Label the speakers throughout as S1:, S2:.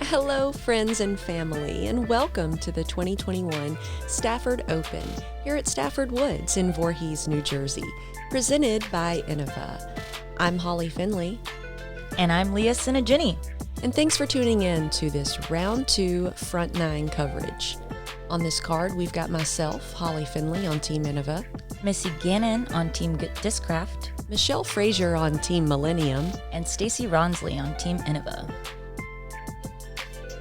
S1: Hello, friends and family, and welcome to the 2021 Stafford Open here at Stafford Woods in Voorhees, New Jersey, presented by Innova. I'm Holly Finley.
S2: And I'm Leah Tsinajinnie.
S1: And thanks for tuning in to this Round 2 Front 9 coverage. On this card, we've got myself, Holly Finley, on Team Innova,
S2: Missy Gannon on Team Discraft,
S1: Michelle Frazer on Team Millennium,
S2: and Stacie Rawnsley on Team Innova.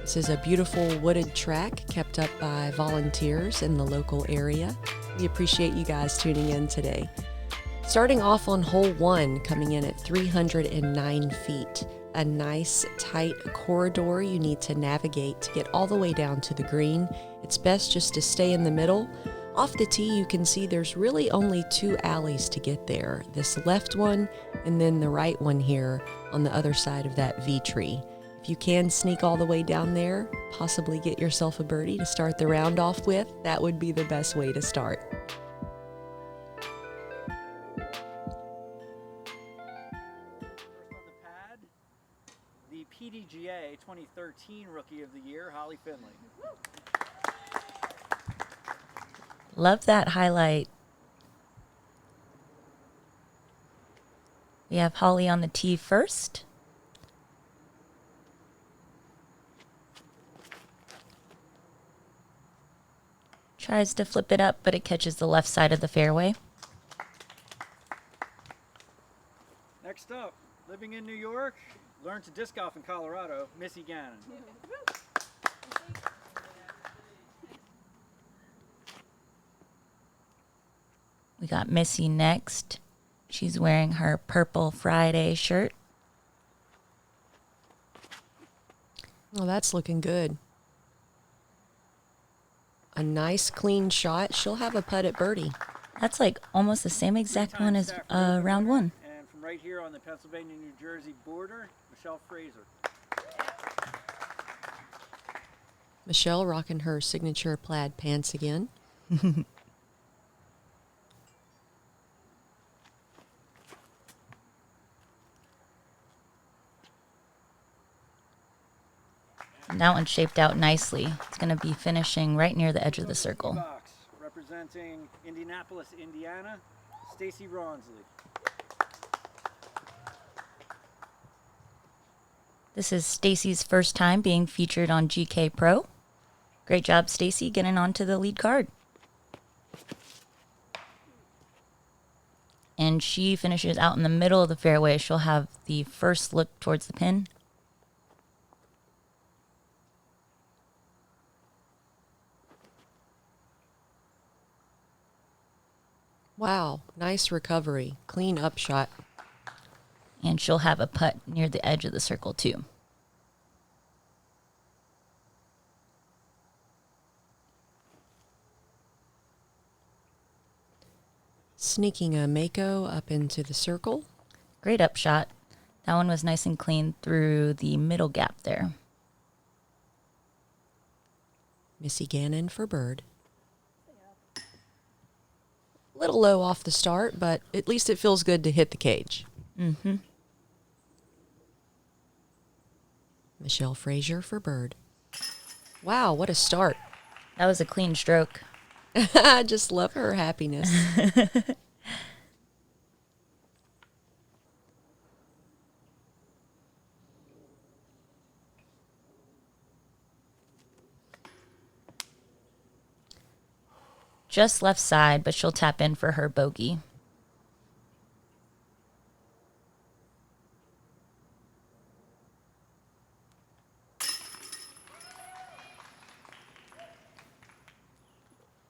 S1: This is a beautiful wooded track kept up by volunteers in the local area. We appreciate you guys tuning in today. Starting off on hole 1, coming in at 309 feet. A nice, tight corridor you need to navigate to get all the way down to the green. It's best just to stay in the middle. Off the tee, you can see there's really only 2 alleys to get there. This left one and then the right one here on the other side of that V tree. If you can sneak all the way down there, possibly get yourself a birdie to start the round off with, that would be the best way to start.
S3: PDGA 2013 Rookie of the Year, Holly Finley.
S2: Love that highlight. We have Holly on the tee first. Tries to flip it up, but it catches the left side of the fairway.
S3: Next up, living in New York, learned to disc golf in Colorado, Missy Gannon.
S2: We got Missy next. She's wearing her Purple Friday shirt.
S1: Oh, that's looking good. A nice clean shot. She'll have a putt at birdie.
S2: That's like almost the same exact one as round 1.
S3: And from right here on the Pennsylvania-New Jersey border, Michelle Frazer.
S1: Michelle rocking her signature plaid pants again.
S2: And that one shaped out nicely. It's going to be finishing right near the edge of the circle.
S3: Box, representing Indianapolis, Indiana, Stacie Rawnsley.
S2: This is Stacie's first time being featured on GK Pro. Great job, Stacie, getting onto the lead card. And she finishes out in the middle of the fairway. She'll have the first look towards the pin.
S1: Wow, nice recovery. Clean up shot.
S2: And she'll have a putt near the edge of the circle, too.
S1: Sneaking a Mako up into the circle.
S2: Great up shot. That one was nice and clean through the middle gap there.
S1: Missy Gannon for bird. Little low off the start, but at least it feels good to hit the cage.
S2: Mm-hmm.
S1: Michelle Frazer for bird. Wow, what a start.
S2: That was a clean stroke.
S1: I just love her happiness.
S2: Just left side, but she'll tap in for her bogey.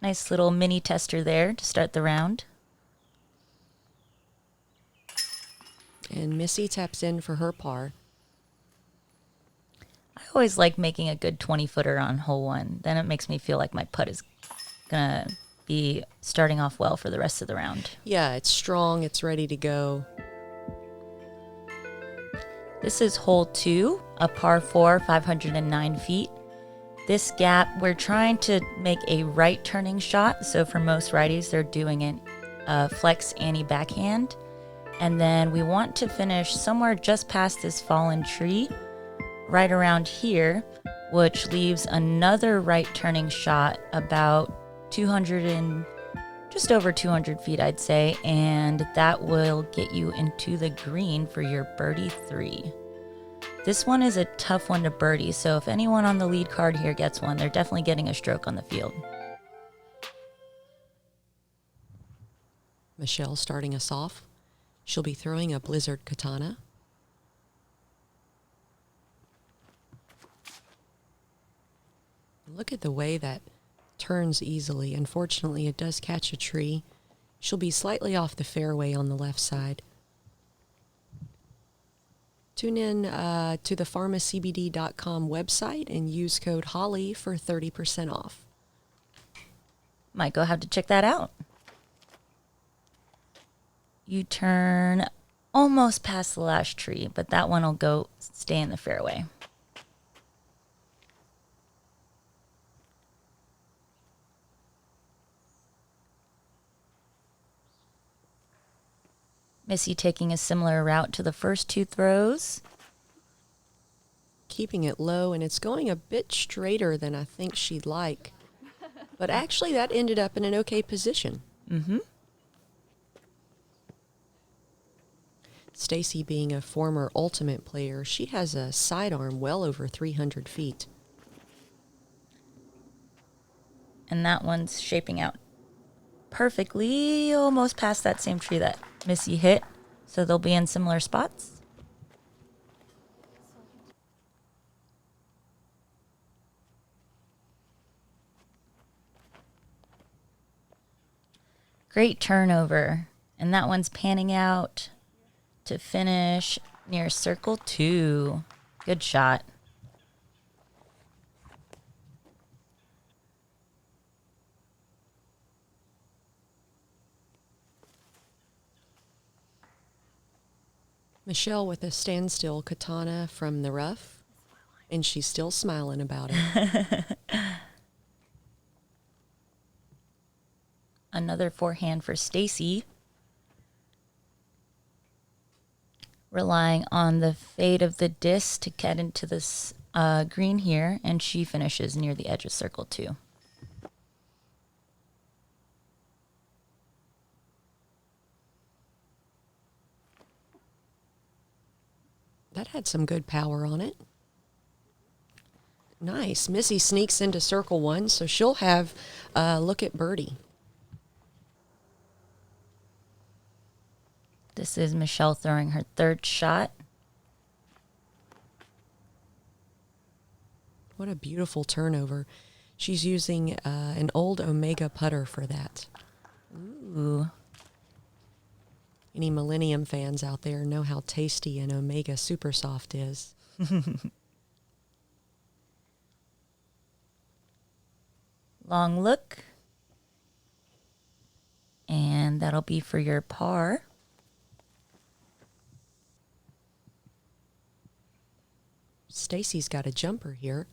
S2: Nice little mini tester there to start the round.
S1: And Missy taps in for her par.
S2: I always like making a good 20-footer on hole 1. Then it makes me feel like my putt is going to be starting off well for the rest of the round.
S1: Yeah, it's strong. It's ready to go.
S2: This is hole 2, a par 4, 509 feet. This gap, we're trying to make a right turning shot. So for most righties, they're doing a flex ante backhand. And then we want to finish somewhere just past this fallen tree. right around here, which leaves another right turning shot about 200 and just over 200 feet, I'd say, and that will get you into the green for your birdie 3. This one is a tough one to birdie, so if anyone on the lead card here gets one, they're definitely getting a stroke on the field.
S1: Michelle starting us off. She'll be throwing a Blizzard Katana. Look at the way that turns easily. Unfortunately, it does catch a tree. She'll be slightly off the fairway on the left side. Tune in to the pharmacbd.com website and use code HOLLY for 30% off.
S2: Might go have to check that out. You turn almost past the last tree, but that one will go stay in the fairway. Missy taking a similar route to the first 2 throws.
S1: Keeping it low, and it's going a bit straighter than I think she'd like. But actually, that ended up in an okay position.
S2: Mm-hmm.
S1: Stacie, being a former Ultimate player, she has a sidearm well over 300 feet.
S2: And that one's shaping out perfectly, almost past that same tree that Missy hit, so they'll be in similar spots. Great turnover, and that one's panning out to finish near circle 2. Good shot.
S1: Michelle with a standstill katana from the rough, and she's still smiling about it.
S2: Another forehand for Stacie. Relying on the fade of the disc to get into this green here, and she finishes near the edge of circle 2.
S1: That had some good power on it. Nice. Missy sneaks into circle 1, so she'll have a look at birdie.
S2: This is Michelle throwing her 3rd shot.
S1: What a beautiful turnover. She's using an old Omega putter for that.
S2: Ooh.
S1: Any Millennium fans out there know how tasty an Omega Super Soft is.
S2: Long look. And that'll be for your par.
S1: Stacie's got a jumper here.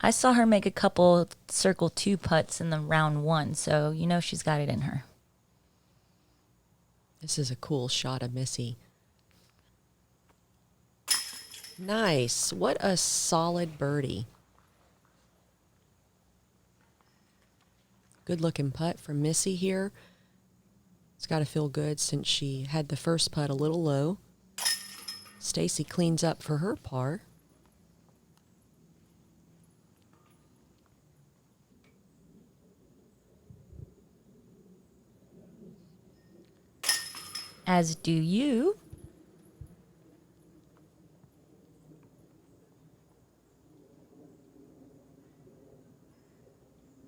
S2: I saw her make a couple circle 2 putts in the round 1, so you know she's got it in her.
S1: This is a cool shot of Missy. Nice. What a solid birdie. Good looking putt from Missy here. It's got to feel good since she had the first putt a little low. Stacie cleans up for her par.
S2: As do you.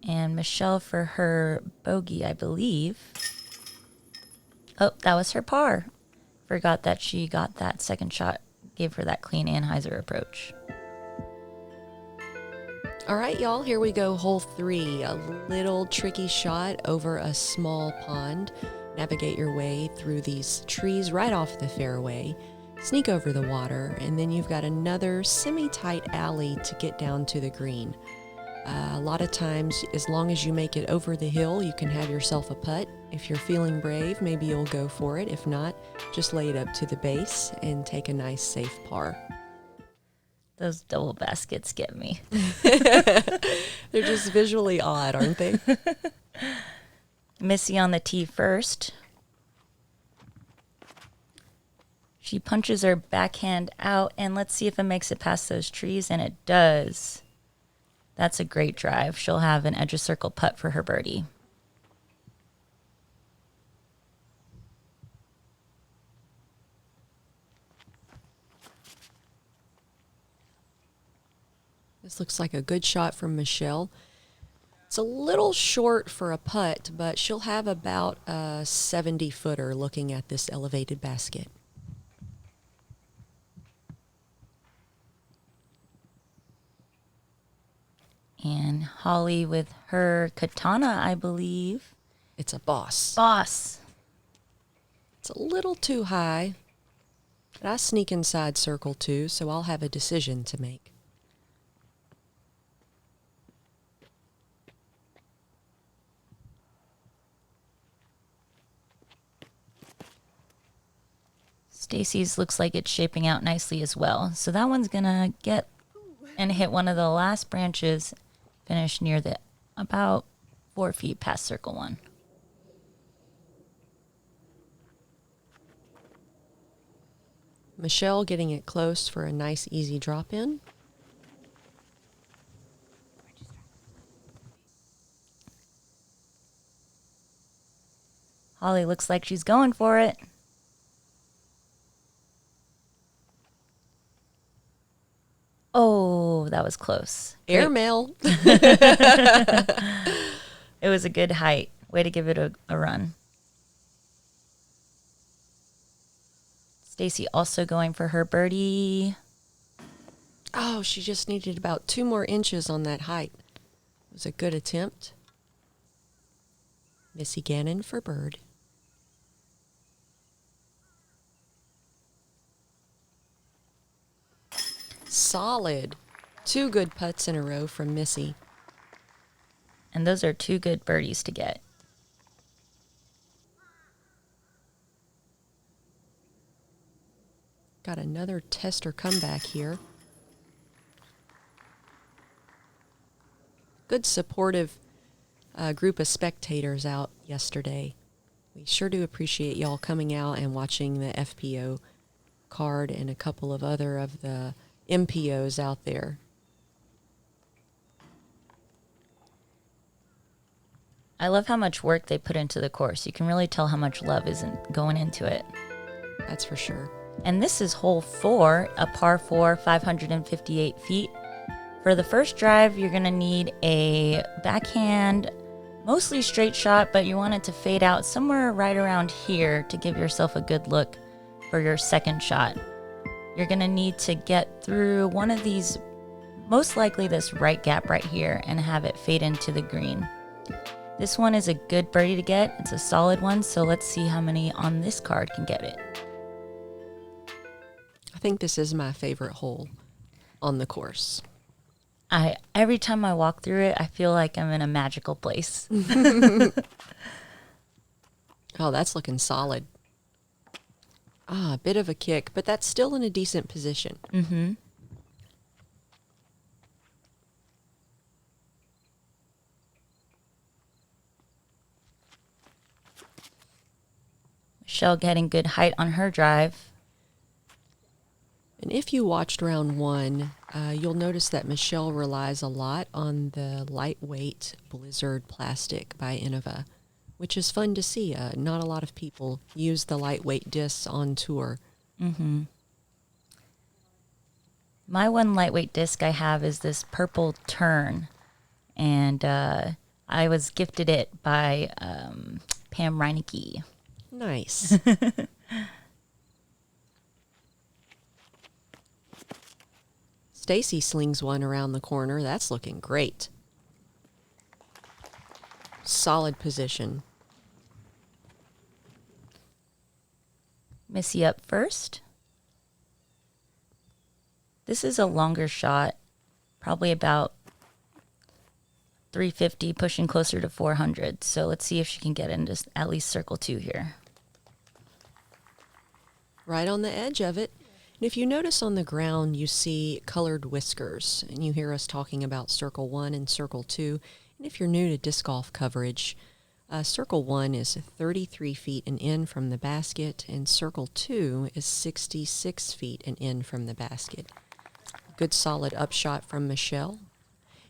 S2: And Michelle for her bogey, I believe. Oh, that was her par. Forgot that she got that second shot, gave her that clean Anheuser approach.
S1: All right, y'all, here we go. Hole 3, a little tricky shot over a small pond. Navigate your way through these trees right off the fairway. Sneak over the water, and then you've got another semi-tight alley to get down to the green. A lot of times, as long as you make it over the hill, you can have yourself a putt. If you're feeling brave, maybe you'll go for it. If not, just lay it up to the base and take a nice, safe par.
S2: Those double baskets get me.
S1: They're just visually odd, aren't they?
S2: Missy on the tee first. She punches her backhand out, and let's see if it makes it past those trees, and it does. That's a great drive. She'll have an edge of circle putt for her birdie.
S1: This looks like a good shot from Michelle. It's a little short for a putt, but she'll have about a 70-footer looking at this elevated basket.
S2: And Holly with her katana, I believe.
S1: It's a boss.
S2: Boss.
S1: It's a little too high, but I sneak inside circle too, so I'll have a decision to make.
S2: Stacie's looks like it's shaping out nicely as well. So that one's going to get and hit one of the last branches, finish near the about 4 feet past circle one.
S1: Michelle getting it close for a nice, easy drop in.
S2: Holly looks like she's going for it. Oh, that was close.
S1: Airmail.
S2: It was a good height. Way to give it a run. Stacie also going for her birdie.
S1: Oh, she just needed about 2 more inches on that height. It was a good attempt. Missy Gannon for bird. Solid. 2 good putts in a row from Missy.
S2: And those are 2 good birdies to get.
S1: Got another tester comeback here. Good supportive group of spectators out yesterday. We sure do appreciate y'all coming out and watching the FPO card and a couple of other of the MPOs out there.
S2: I love how much work they put into the course. You can really tell how much love isn't going into it.
S1: That's for sure.
S2: And this is hole 4, a par 4, 558 feet. For the first drive, you're going to need a backhand, mostly straight shot, but you want it to fade out somewhere right around here to give yourself a good look for your second shot. You're going to need to get through one of these, most likely this right gap right here, and have it fade into the green. This one is a good birdie to get. It's a solid one, so let's see how many on this card can get it.
S1: I think this is my favorite hole on the course.
S2: Every time I walk through it, I feel like I'm in a magical place.
S1: Oh, that's looking solid. A bit of a kick, but that's still in a decent position.
S2: Mm-hmm. Michelle getting good height on her drive.
S1: And if you watched round 1, you'll notice that Michelle relies a lot on the lightweight Blizzard plastic by Innova, which is fun to see. Not a lot of people use the lightweight discs on tour.
S2: Mm-hmm. My one lightweight disc I have is this purple Turn, and I was gifted it by Pam Reinecke.
S1: Nice. Stacie slings one around the corner. That's looking great. Solid position.
S2: Missy up first. This is a longer shot, probably about 350, pushing closer to 400. So let's see if she can get into at least circle 2 here.
S1: Right on the edge of it. And if you notice on the ground, you see colored whiskers, and you hear us talking about circle 1 and circle 2. And if you're new to disc golf coverage, circle 1 is 33 feet and in from the basket, and circle 2 is 66 feet and in from the basket. Good solid upshot from Michelle.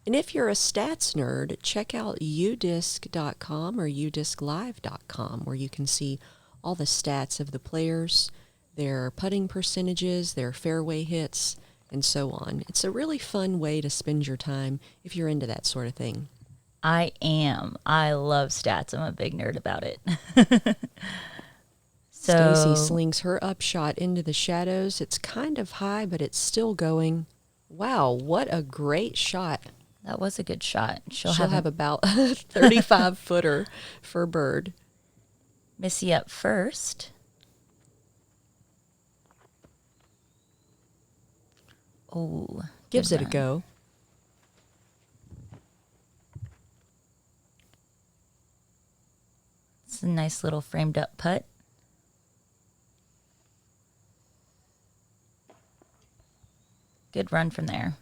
S1: And if you're a stats nerd, check out udisc.com or udisclive.com, where you can see all the stats of the players, their putting percentages, their fairway hits, and so on. It's a really fun way to spend your time if you're into that sort of thing.
S2: I am. I love stats. I'm a big nerd about it.
S1: Stacie slings her upshot into the shadows. It's kind of high, but it's still going. Wow, what a great shot.
S2: That was a good shot. She'll
S1: have about a 35-footer for bird.
S2: Missy up first. Oh,
S1: gives it a go.
S2: It's a nice little framed up putt. Good run from there.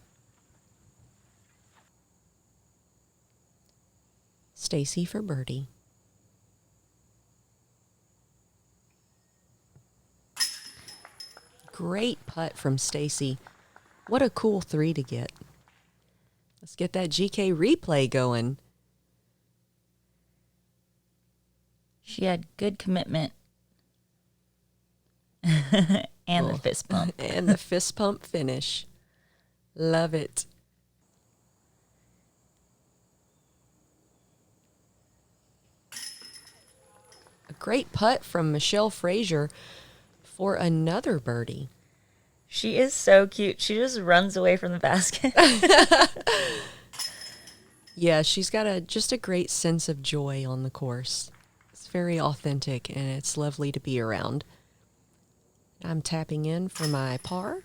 S1: Stacie for birdie. Great putt from Stacie. What a cool 3 to get. Let's get that GK replay going.
S2: She had good commitment. And the fist pump.
S1: And the fist pump finish. Love it. A great putt from Michelle Frazer for another birdie.
S2: She is so cute. She just runs away from the basket.
S1: Yeah, she's got just a great sense of joy on the course. It's very authentic, and it's lovely to be around. I'm tapping in for my par.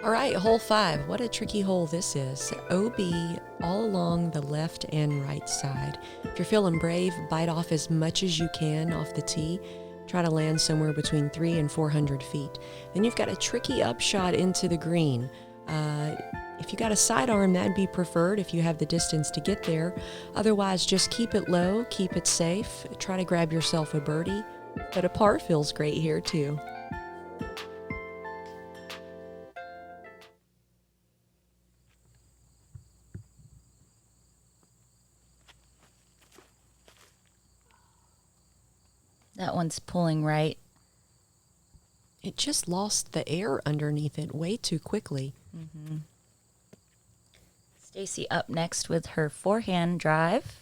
S1: All right, hole 5. What a tricky hole this is. OB all along the left and right side. If you're feeling brave, bite off as much as you can off the tee. Try to land somewhere between 300 and 400 feet. Then you've got a tricky upshot into the green. If you got a sidearm, that'd be preferred if you have the distance to get there. Otherwise, just keep it low, keep it safe. Try to grab yourself a birdie. But a par feels great here too.
S2: That one's pulling right.
S1: It just lost the air underneath it way too quickly.
S2: Mm-hmm. Stacie up next with her forehand drive.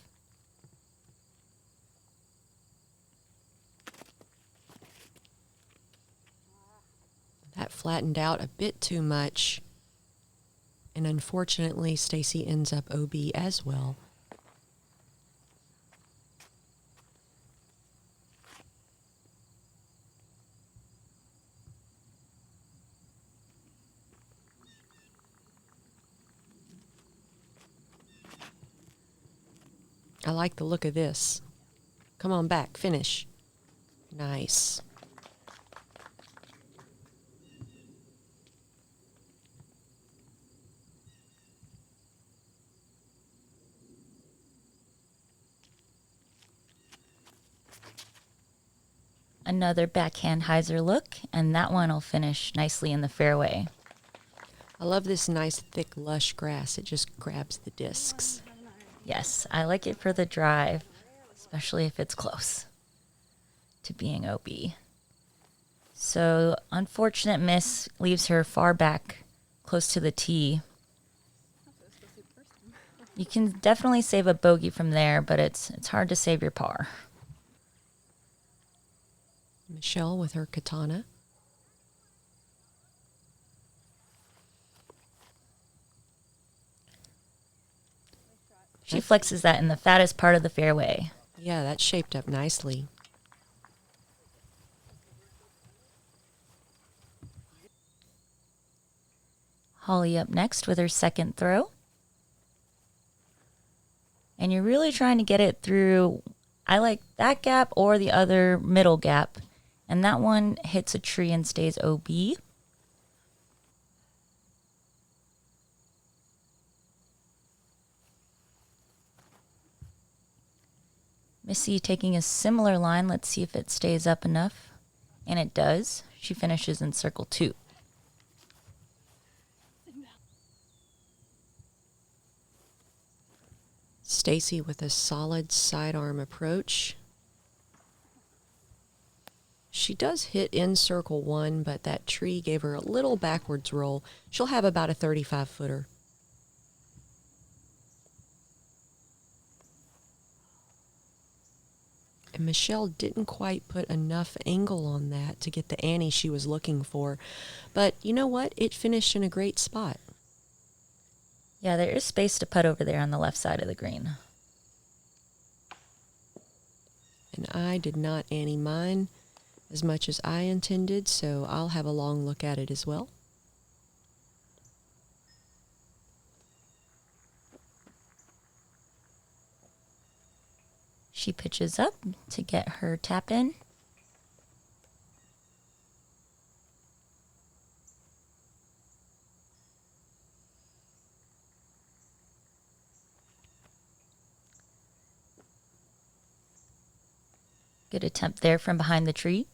S1: That flattened out a bit too much. And unfortunately, Stacie ends up OB as well. I like the look of this. Come on back, finish. Nice.
S2: Another backhand hyzer look, and that one will finish nicely in the fairway.
S1: I love this nice, thick, lush grass. It just grabs the discs.
S2: Yes, I like it for the drive, especially if it's close to being OB. So, unfortunate miss leaves her far back, close to the tee. You can definitely save a bogey from there, but it's hard to save your par.
S1: Michelle with her katana.
S2: She flexes that in the fattest part of the fairway.
S1: Yeah, that's shaped up nicely.
S2: Holly up next with her second throw. And you're really trying to get it through, I like that gap or the other middle gap. And that one hits a tree and stays OB. Missy taking a similar line. Let's see if it stays up enough. And it does. She finishes in circle 2.
S1: Stacie with a solid sidearm approach. She does hit in circle 1, but that tree gave her a little backwards roll. She'll have about a 35-footer. And Michelle didn't quite put enough angle on that to get the ante she was looking for. But you know what? It finished in a great spot.
S2: Yeah, there is space to putt over there on the left side of the green.
S1: And I did not ante mine as much as I intended, so I'll have a long look at it as well.
S2: She pitches up to get her tap in. Good attempt there from behind the tree.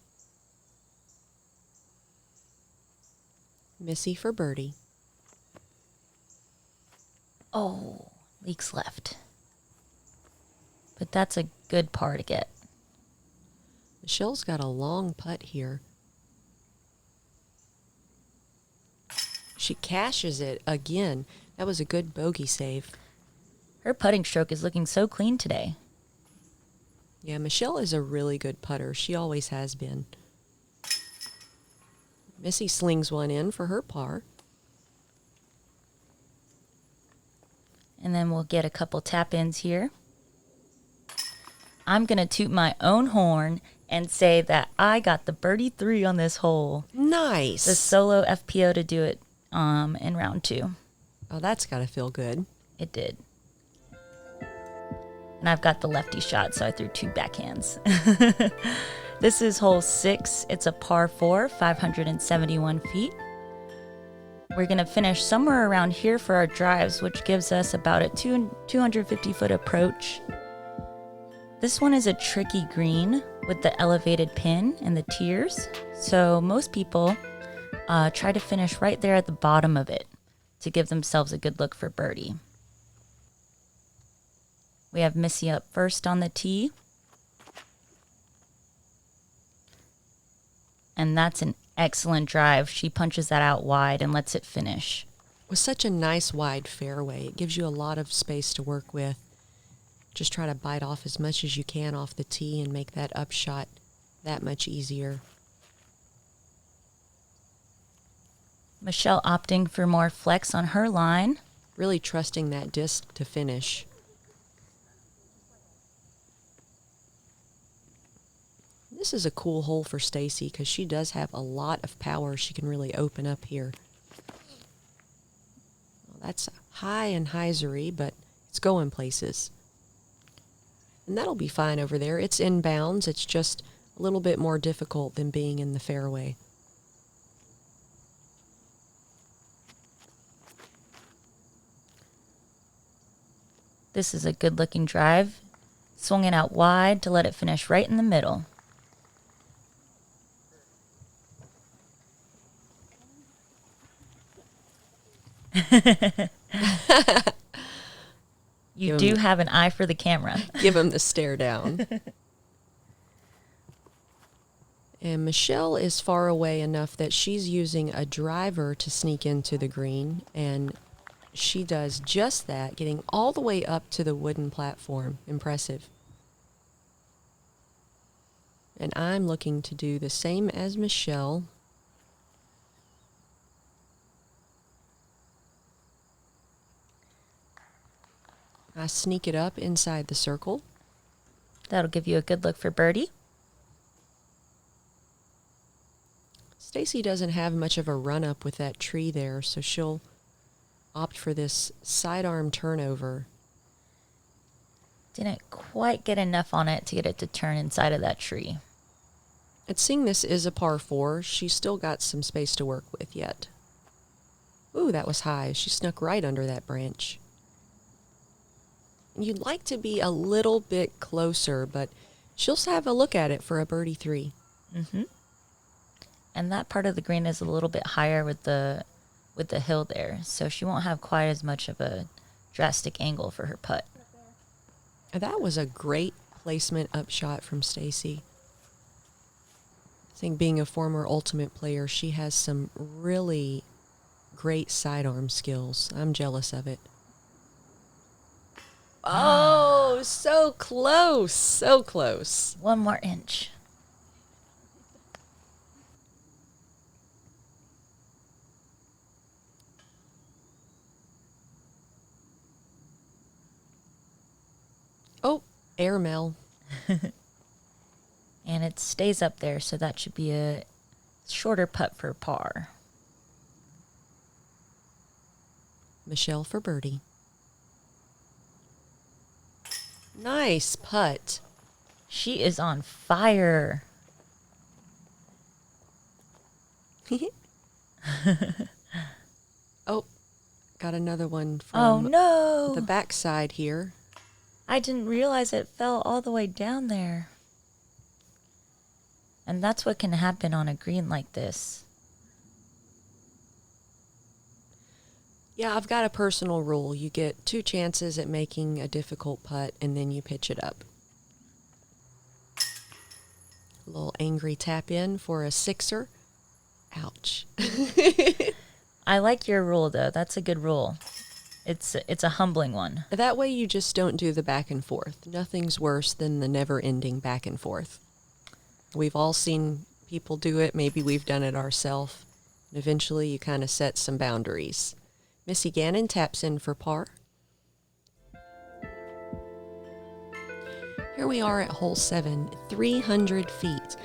S1: Missy for birdie.
S2: Oh, leaks left. But that's a good par to get.
S1: Michelle's got a long putt here. She cashes it again. That was a good bogey save.
S2: Her putting stroke is looking so clean today.
S1: Yeah, Michelle is a really good putter. She always has been. Missy slings one in for her par.
S2: And then we'll get a couple tap-ins here. I'm going to toot my own horn and say that I got the birdie 3 on this hole.
S1: Nice.
S2: The solo FPO to do it in round 2.
S1: Oh, that's got to feel good.
S2: It did. And I've got the lefty shot, so I threw 2 backhands. This is hole 6. It's a par 4, 571 feet. We're going to finish somewhere around here for our drives, which gives us about a 250-foot approach. This one is a tricky green with the elevated pin and the tiers. So most people try to finish right there at the bottom of it to give themselves a good look for birdie. We have Missy up first on the tee. And that's an excellent drive. She punches that out wide and lets it finish.
S1: With such a nice wide fairway, it gives you a lot of space to work with. Just try to bite off as much as you can off the tee and make that upshot that much easier.
S2: Michelle opting for more flex on her line.
S1: Really trusting that disc to finish. This is a cool hole for Stacie because she does have a lot of power she can really open up here. Well, that's high and hyzery, but it's going places. And that'll be fine over there. It's in bounds. It's just a little bit more difficult than being in the fairway.
S2: This is a good looking drive. Swung it out wide to let it finish right in the middle. You do have an eye for the camera.
S1: Give him the stare down. And Michelle is far away enough that she's using a driver to sneak into the green, and she does just that, getting all the way up to the wooden platform. Impressive. And I'm looking to do the same as Michelle. I sneak it up inside the circle.
S2: That'll give you a good look for birdie.
S1: Stacie doesn't have much of a run-up with that tree there, so she'll opt for this sidearm turnover.
S2: Didn't quite get enough on it to get it to turn inside of that tree.
S1: And seeing this is a par 4, she's still got some space to work with yet. Ooh, that was high. She snuck right under that branch. And you'd like to be a little bit closer, but she'll have a look at it for a birdie 3.
S2: Mm-hmm. And that part of the green is a little bit higher with the hill there, so she won't have quite as much of a drastic angle for her putt.
S1: That was a great placement upshot from Stacie. I think being a former Ultimate player, she has some really great sidearm skills. I'm jealous of it. Oh, so close, so close.
S2: 1 more inch.
S1: Oh, airmail.
S2: And it stays up there, so that should be a shorter putt for par.
S1: Michelle for birdie. Nice putt.
S2: She is on fire.
S1: Oh, got another one
S2: Oh
S1: from
S2: no!
S1: the backside here.
S2: I didn't realize it fell all the way down there. And that's what can happen on a green like this.
S1: Yeah, I've got a personal rule. You get 2 chances at making a difficult putt, and then you pitch it up. A little angry tap in for a 6er. Ouch.
S2: I like your rule, though. That's a good rule. It's a humbling one.
S1: That way you just don't do the back and forth. Nothing's worse than the never-ending back and forth. We've all seen people do it. Maybe we've done it ourselves. And eventually you kind of set some boundaries. Missy Gannon taps in for par. Here we are at hole 7, 300 feet.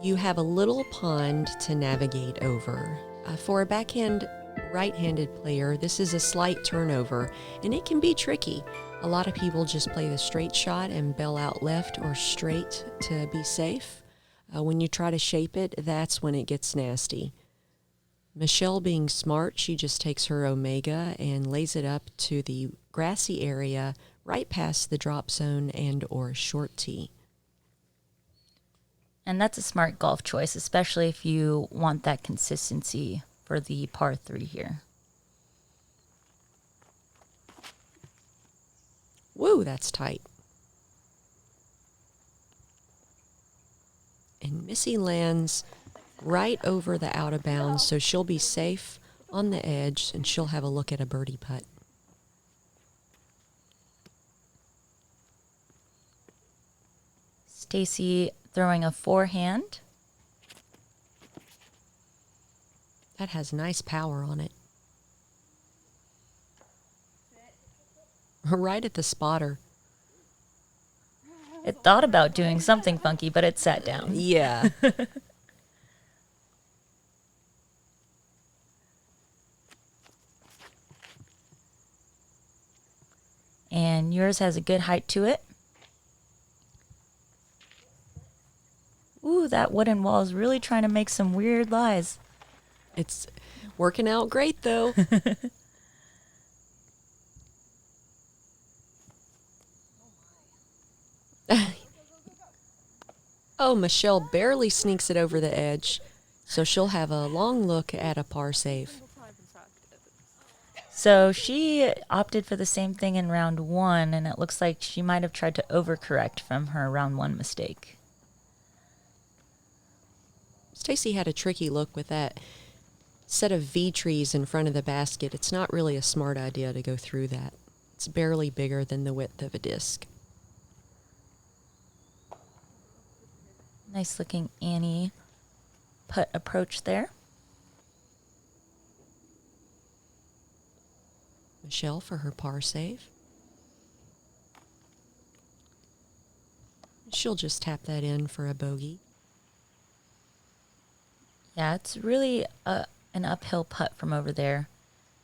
S1: You have a little pond to navigate over. For a backhand right-handed player, this is a slight turnover, and it can be tricky. A lot of people just play the straight shot and bail out left or straight to be safe. When you try to shape it, that's when it gets nasty. Michelle, being smart, she just takes her Omega and lays it up to the grassy area right past the drop zone and or short tee.
S2: And that's a smart golf choice, especially if you want that consistency for the par 3 here.
S1: Woo, that's tight. And Missy lands right over the out of bounds, so she'll be safe on the edge, and she'll have a look at a birdie putt.
S2: Stacie throwing a forehand.
S1: That has nice power on it. Right at the spotter.
S2: It thought about doing something funky, but it sat down.
S1: Yeah.
S2: And yours has a good height to it. that wooden wall is really trying to make some weird lies.
S1: It's working out great, though. Oh, Michelle barely sneaks it over the edge, so she'll have a long look at a par save.
S2: So she opted for the same thing in round 1, and it looks like she might have tried to overcorrect from her round 1 mistake.
S1: Stacie had a tricky look with that set of V trees in front of the basket. It's not really a smart idea to go through that. It's barely bigger than the width of a disc.
S2: Nice looking Annie putt approach there.
S1: Michelle for her par save. She'll just tap that in for a bogey.
S2: Yeah, it's really an uphill putt from over there.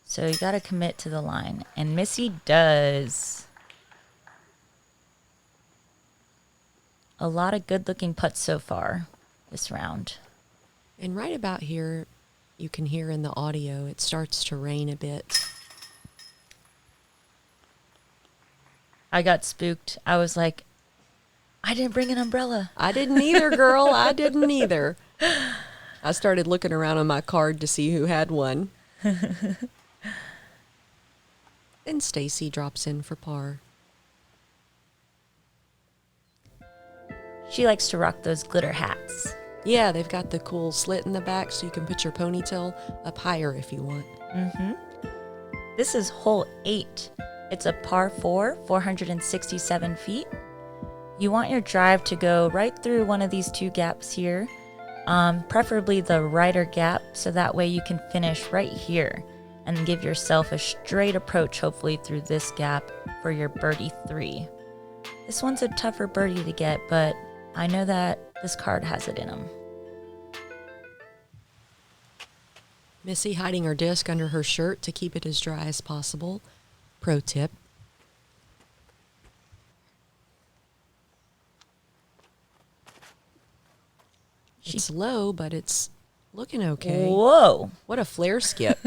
S2: So you got to commit to the line. And Missy does. A lot of good-looking putts so far this round.
S1: And right about here, you can hear in the audio, it starts to rain a bit.
S2: I got spooked. I was like, I didn't bring an umbrella.
S1: I didn't either, girl. I didn't either. I started looking around on my card to see who had one. Then Stacie drops in for par.
S2: She likes to rock those glitter hats.
S1: Yeah, they've got the cool slit in the back so you can put your ponytail up higher if you want.
S2: Mm-hmm. This is hole 8. It's a par 4, 467 feet. You want your drive to go right through one of these 2 gaps here, preferably the righter gap, so that way you can finish right here and give yourself a straight approach, hopefully through this gap for your birdie 3. This one's a tougher birdie to get, but I know that this card has it in them.
S1: Missy hiding her disc under her shirt to keep it as dry as possible. Pro tip. It's low, but it's looking okay.
S2: Whoa.
S1: What a flare skip.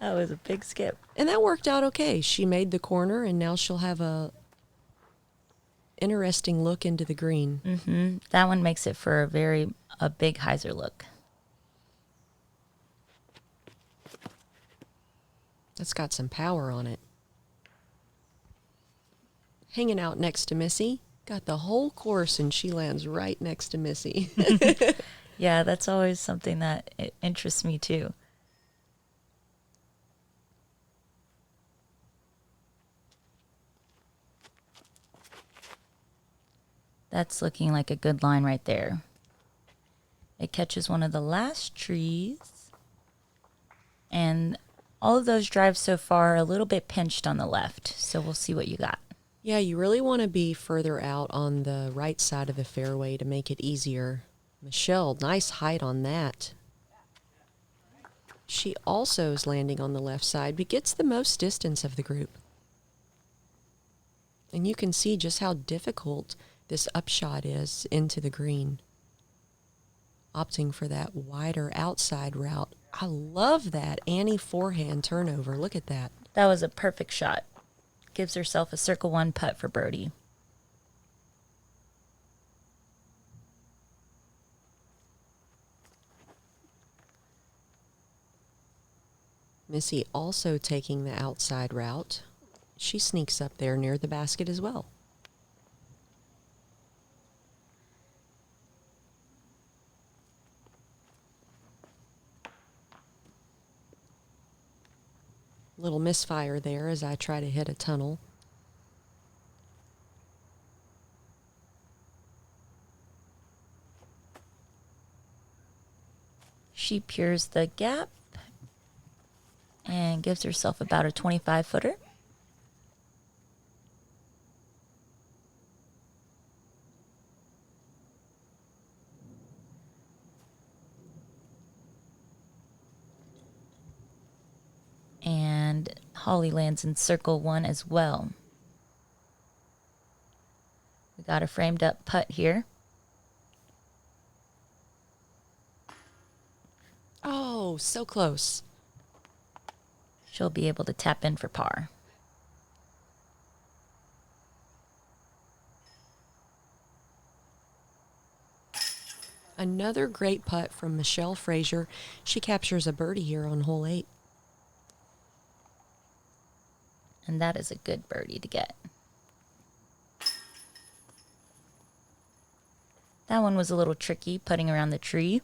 S2: That was a big skip.
S1: And that worked out okay. She made the corner, and now she'll have a interesting look into the green.
S2: Mm-hmm. That one makes it for a big hyzer look.
S1: That's got some power on it. Hanging out next to Missy. Got the whole course, and she lands right next to Missy.
S2: Yeah, that's always something that interests me too. That's looking like a good line right there. It catches one of the last trees. And all of those drives so far are a little bit pinched on the left. So we'll see what you got.
S1: Yeah, you really want to be further out on the right side of the fairway to make it easier. Michelle, nice height on that. She also is landing on the left side, but gets the most distance of the group. And you can see just how difficult this upshot is into the green. Opting for that wider outside route. I love that Annie forehand turnover. Look at that.
S2: That was a perfect shot. Gives herself a circle 1 putt for birdie.
S1: Missy also taking the outside route. She sneaks up there near the basket as well. Little misfire there as I try to hit a tunnel.
S2: She peers the gap and gives herself about a 25-footer. And Holly lands in circle 1 as well. We got a framed up putt here.
S1: Oh, so close.
S2: She'll be able to tap in for par.
S1: Another great putt from Michelle Frazer. She captures a birdie here on hole 8.
S2: And that is a good birdie to get. That one was a little tricky, putting around the tree.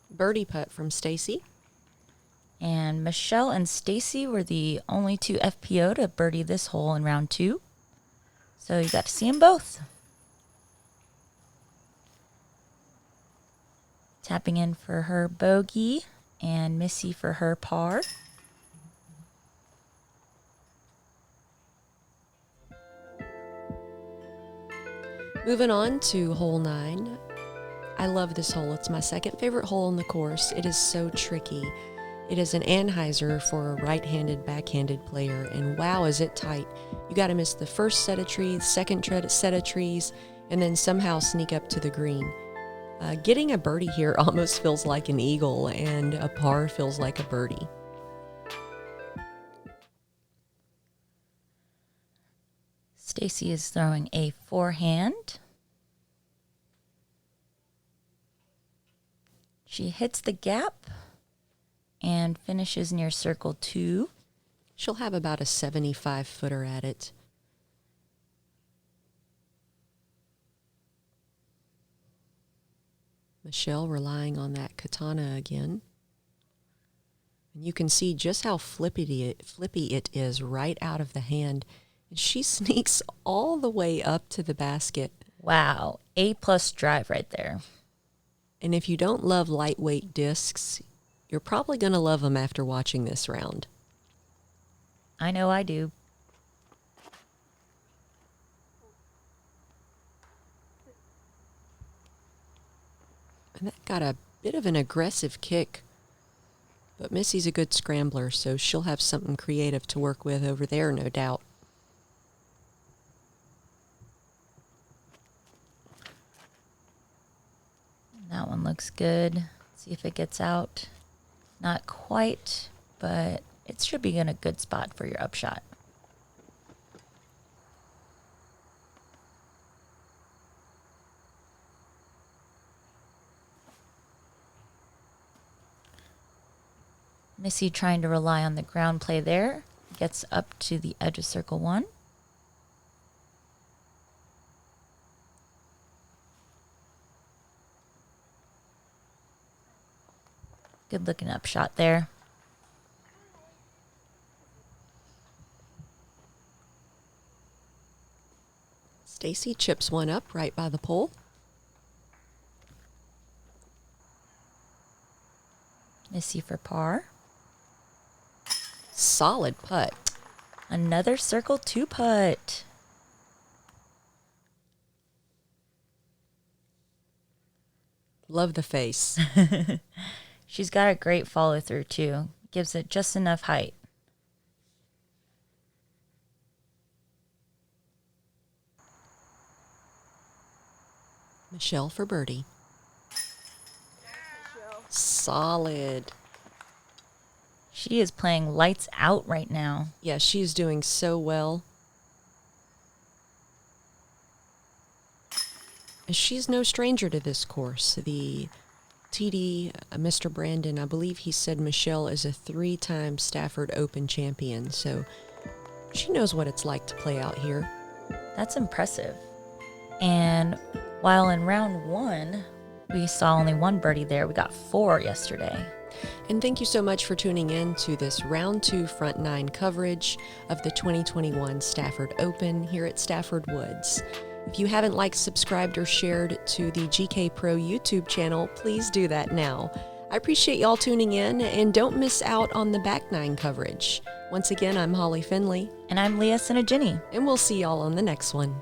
S1: Birdie putt from Stacie.
S2: And Michelle and Stacie were the only 2 FPO to birdie this hole in round 2. So you got to see them both. Tapping in for her bogey and Missy for her par.
S1: Moving on to hole 9. I love this hole. It's my second favorite hole on the course. It is so tricky. It is an Anheuser for a right-handed, backhanded player, and wow, is it tight. You got to miss the first set of trees, second set of trees, and then somehow sneak up to the green. Getting a birdie here almost feels like an eagle, and a par feels like a birdie.
S2: Stacie is throwing a forehand. She hits the gap and finishes near circle 2.
S1: She'll have about a 75-footer at it. Michelle relying on that katana again. And you can see just how flippy it is right out of the hand. And she sneaks all the way up to the basket.
S2: Wow, A+ drive right there.
S1: And if you don't love lightweight discs, you're probably going to love them after watching this round.
S2: I know I do.
S1: And that got a bit of an aggressive kick. But Missy's a good scrambler, so she'll have something creative to work with over there, no doubt.
S2: That one looks good. See if it gets out. Not quite, but it should be in a good spot for your upshot. Missy trying to rely on the ground play there. Gets up to the edge of circle 1. Good looking up shot there.
S1: Stacie chips one up right by the pole.
S2: Missy for par.
S1: Solid putt.
S2: Another circle 2 putt.
S1: Love the face.
S2: She's got a great follow through too. Gives it just enough height.
S1: Michelle for birdie. Solid.
S2: She is playing lights out right now.
S1: Yeah, she's doing so well. She's no stranger to this course. The TD, Mr. Brandon, I believe he said Michelle is a 3-time Stafford Open champion, so she knows what it's like to play out here.
S2: That's impressive. And while in round 1, we saw only 1 birdie there, we got 4 yesterday.
S1: And thank you so much for tuning in to this round 2 front 9 coverage of the 2021 Stafford Open here at Stafford Woods. If you haven't liked, subscribed, or shared to the GK Pro YouTube channel, please do that now. I appreciate y'all tuning in, and don't miss out on the back 9 coverage. Once again, I'm Holly Finley.
S2: And I'm Leah Tsinajinnie.
S1: And we'll see y'all on the next one.